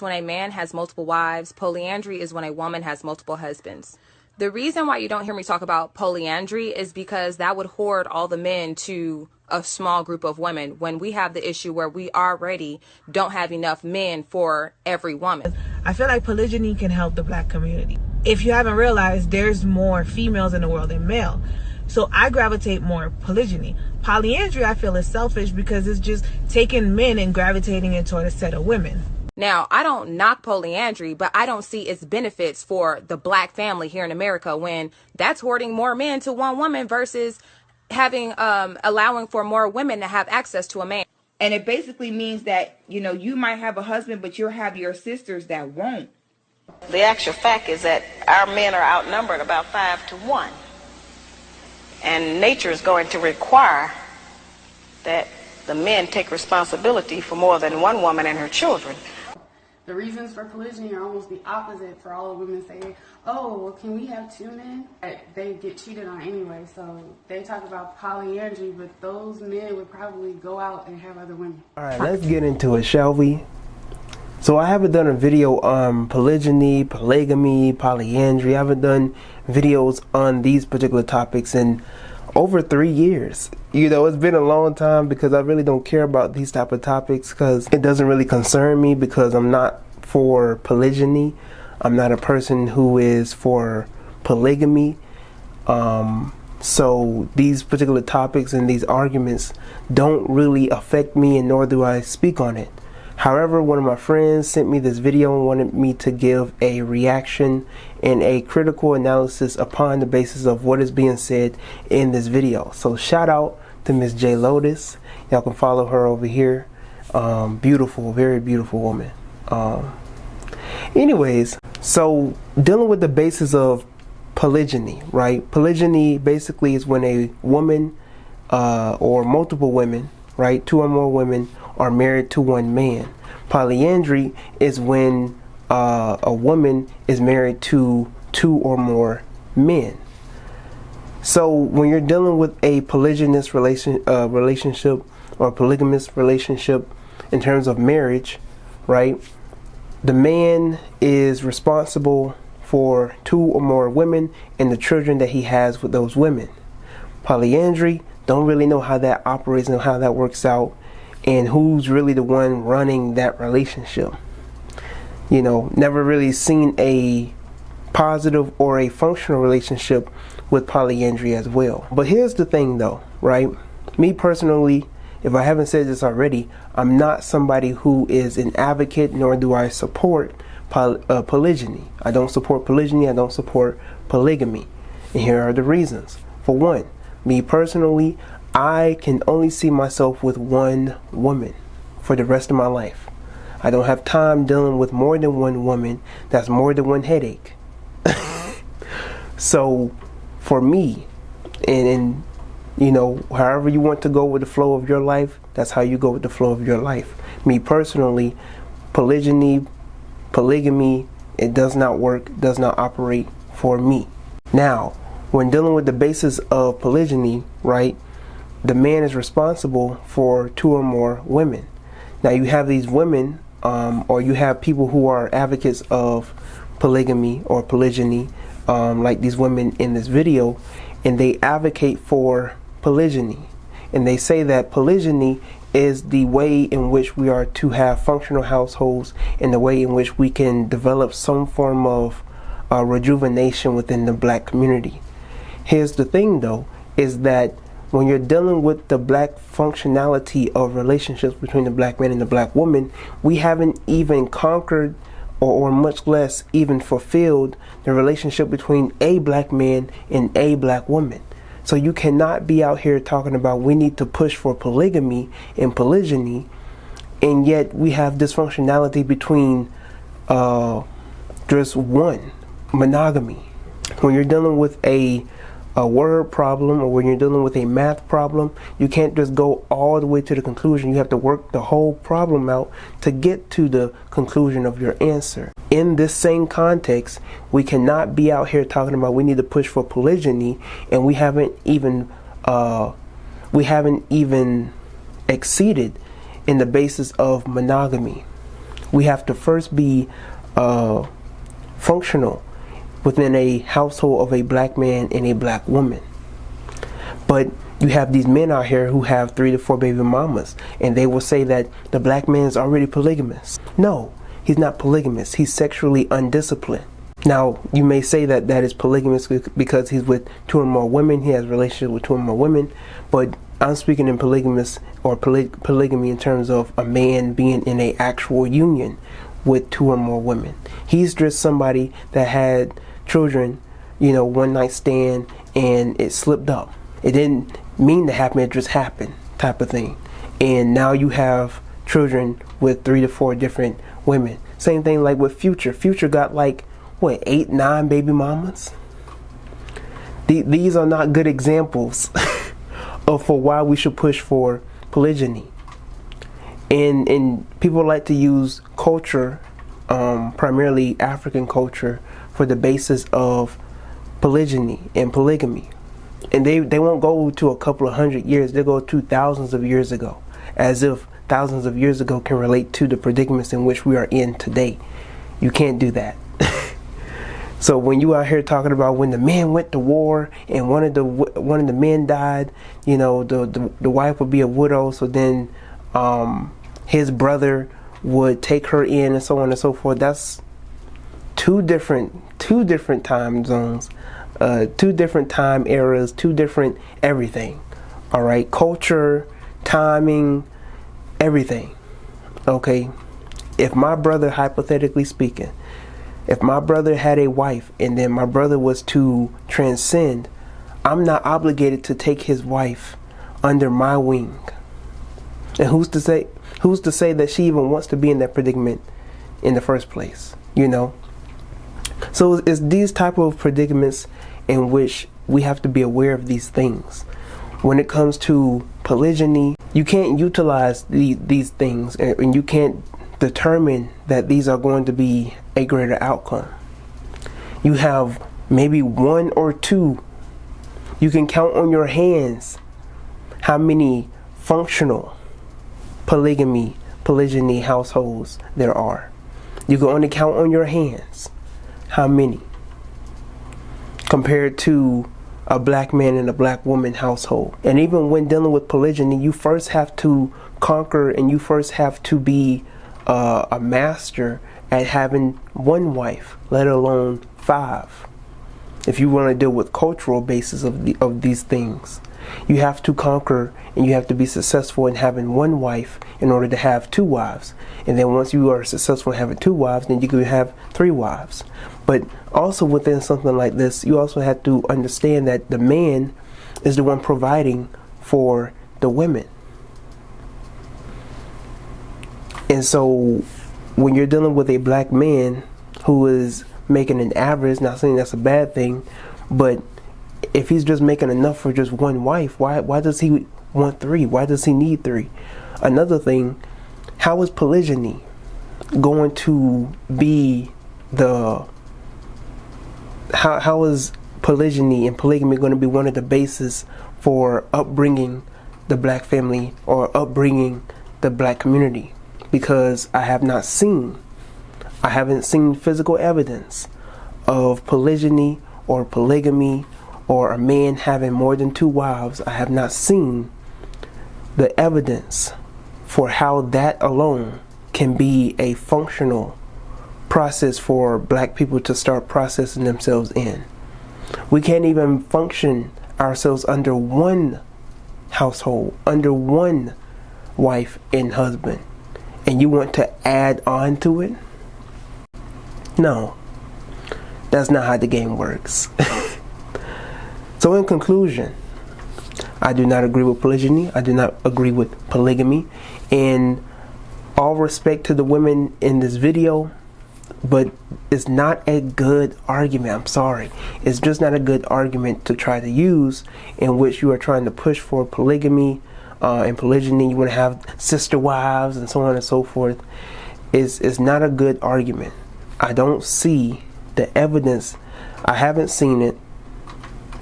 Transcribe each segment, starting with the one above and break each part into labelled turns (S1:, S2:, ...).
S1: When a man has multiple wives. Polyandry is when a woman has multiple husbands. The reason why you don't hear me talk about polyandry is because that would hoard all the men to a small group of women when we have the issue where we already don't have enough men for every woman.
S2: I feel like polygyny can help the black community. If you haven't realized, there's more females in the world than male. So I gravitate more polygyny. Polyandry, I feel, is selfish because it's just taking men and gravitating into a set of women.
S1: Now, I don't knock polyandry, but I don't see its benefits for the black family here in America when that's hoarding more men to one woman versus having allowing for more women to have access to a man.
S3: And it basically means that, you know, you might have a husband, but you'll have your sisters that won't.
S4: The actual fact is that our men are outnumbered about 5-1. And nature is going to require that the men take responsibility for more than one woman and her children.
S5: The reasons for polygyny are almost the opposite for all the women saying, oh, well, can we have 2 men? They get cheated on anyway, so they talk about polyandry, but those men would probably go out and have other women.
S6: All right, let's get into it, shall we? So I haven't done a video on polygyny, polygamy, polyandry. I haven't done videos on these particular topics in over 3 years. You know, it's been a long time because I really don't care about these type of topics because it doesn't really concern me because I'm not for polygyny. I'm not a person who is for polygamy. So these particular topics and these arguments don't really affect me, and nor do I speak on it. However, one of my friends sent me this video and wanted me to give a reaction and a critical analysis upon the basis of what is being said in this video. So shout out to Miss J Lotus. Y'all can follow her over here. Beautiful, very beautiful woman. Anyways, so dealing with the basis of polygyny, right? Polygyny basically is when a woman or multiple women, right, 2 or more women are married to one man. Polyandry is when a woman is married to 2 or more men. So when you're dealing with a polygynous relationship or polygamous relationship in terms of marriage, right, the man is responsible for 2 or more women and the children that he has with those women. Polyandry, don't really know how that operates and how that works out and who's really the one running that relationship. You know, never really seen a positive or a functional relationship with polyandry as well. But here's the thing though, right? Me personally, if I haven't said this already, I'm not somebody who is an advocate, nor do I support polygyny. I don't support polygyny, I don't support polygamy. And here are the reasons. For one, me personally, I can only see myself with one woman for the rest of my life. I don't have time dealing with more than one woman. That's more than one headache. So for me, and you know, however you want to go with the flow of your life, that's how you go with the flow of your life. Me personally, polygyny, polygamy, it does not work, does not operate for me. Now, when dealing with the basis of polygyny, right, the man is responsible for 2 or more women. Now you have these women, or you have people who are advocates of polygamy or polygyny, like these women in this video, and they advocate for polygyny. And they say that polygyny is the way in which we are to have functional households and the way in which we can develop some form of rejuvenation within the black community. Here's the thing though, is that when you're dealing with the black functionality of relationships between the black man and the black woman, we haven't even conquered or much less even fulfilled the relationship between a black man and a black woman. So you cannot be out here talking about we need to push for polygamy and polygyny, and yet we have dysfunctionality between just one, monogamy. When you're dealing with a word problem, or when you're dealing with a math problem, you can't just go all the way to the conclusion. You have to work the whole problem out to get to the conclusion of your answer. In this same context, we cannot be out here talking about we need to push for polygyny, and we haven't even exceeded in the basis of monogamy. We have to first be functional within a household of a black man and a black woman. But you have these men out here who have 3 to 4 baby mamas, and they will say that the black man is already polygamous. No, he's not polygamous. He's sexually undisciplined. Now, you may say that that is polygamous because he's with 2 or more women. He has a relationship with 2 or more women. But I'm speaking in polygamous or polygamy in terms of a man being in an actual union with 2 or more women. He's just somebody that had children, one night stand, and it slipped up. It didn't mean to happen, it just happened, type of thing. And now you have children with 3 to 4 different women. Same thing like with Future. Future got 8, 9 baby mamas? These are not good examples for why we should push for polygyny. And people like to use culture, primarily African culture, for the basis of polygyny and polygamy. And they won't go to a couple of 100 years, they'll go to thousands of years ago, as if thousands of years ago can relate to the predicaments in which we are in today. You can't do that. So when you out here talking about when the men went to war and one of the men died, the wife would be a widow, so then his brother would take her in and so on and so forth. That's two different time zones, 2 different time eras, 2 different everything. All right, culture, timing, everything. Okay, if my brother, hypothetically speaking, if my brother had a wife and then my brother was to transcend, I'm not obligated to take his wife under my wing. And who's to say that she even wants to be in that predicament in the first place, So it's these type of predicaments in which we have to be aware of these things. When it comes to polygyny, you can't utilize these things, and you can't determine that these are going to be a greater outcome. You have maybe 1 or 2. You can count on your hands how many functional polygyny households there are. You can only count on your hands how many, compared to a black man and a black woman household. And even when dealing with polygyny, you first have to conquer, and you first have to be a master at having 1 wife, let alone 5. If you want to deal with cultural basis of these things, you have to conquer and you have to be successful in having 1 wife in order to have 2 wives. And then once you are successful in having 2 wives, then you can have 3 wives. But also within something like this, you also have to understand that the man is the one providing for the women. And so when you're dealing with a black man who is making an average, not saying that's a bad thing, but if he's just making enough for just 1 wife, why does he want 3? Why does he need 3? Another thing, how is polygyny going to be how is polygyny and polygamy going to be one of the bases for upbringing the black family or upbringing the black community? Because I haven't seen physical evidence of polygyny or polygamy or a man having more than 2 wives. I have not seen the evidence for how that alone can be a functional process for black people to start processing themselves in. We can't even function ourselves under 1 household, under 1 wife and husband. And you want to add on to it? No, that's not how the game works. So in conclusion, I do not agree with polygyny. I do not agree with polygamy. And all respect to the women in this video, but it's not a good argument. I'm sorry. It's just not a good argument to try to use in which you are trying to push for polygamy and polygyny. You want to have sister wives and so on and so forth. It's not a good argument. I don't see the evidence. I haven't seen it.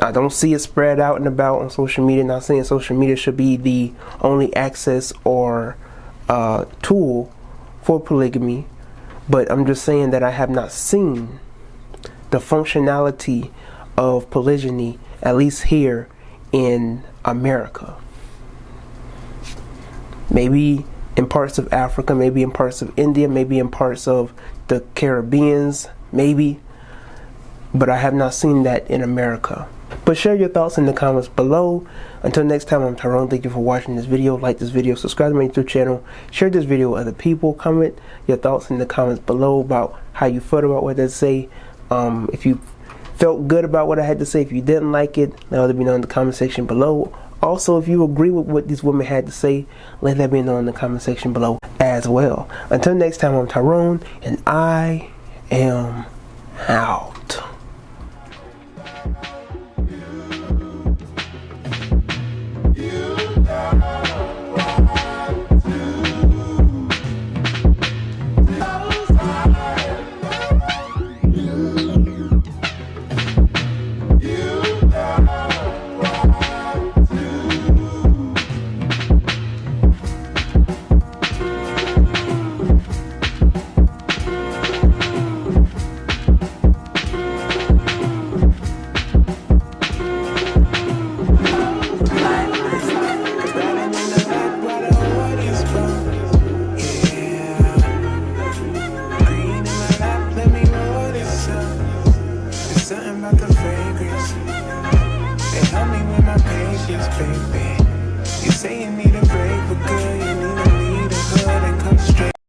S6: I don't see it spread out and about on social media. Not saying social media should be the only access or tool for polygamy, But I'm just saying that I have not seen the functionality of polygyny, at least here in America. Maybe in parts of Africa, maybe in parts of India, maybe in parts of the Caribbeans, maybe. But I have not seen that in America. But share your thoughts in the comments below. Until next time, I'm Tyrone. Thank you for watching this video. Like this video, subscribe to my YouTube channel, share this video with other people. Comment your thoughts in the comments below about how you felt about what I say. If you felt good about what I had to say, if you didn't like it, let me know in the comment section below. Also, if you agree with what these women had to say, let me know in the comment section below as well. Until next time, I'm Tyrone, and I am out.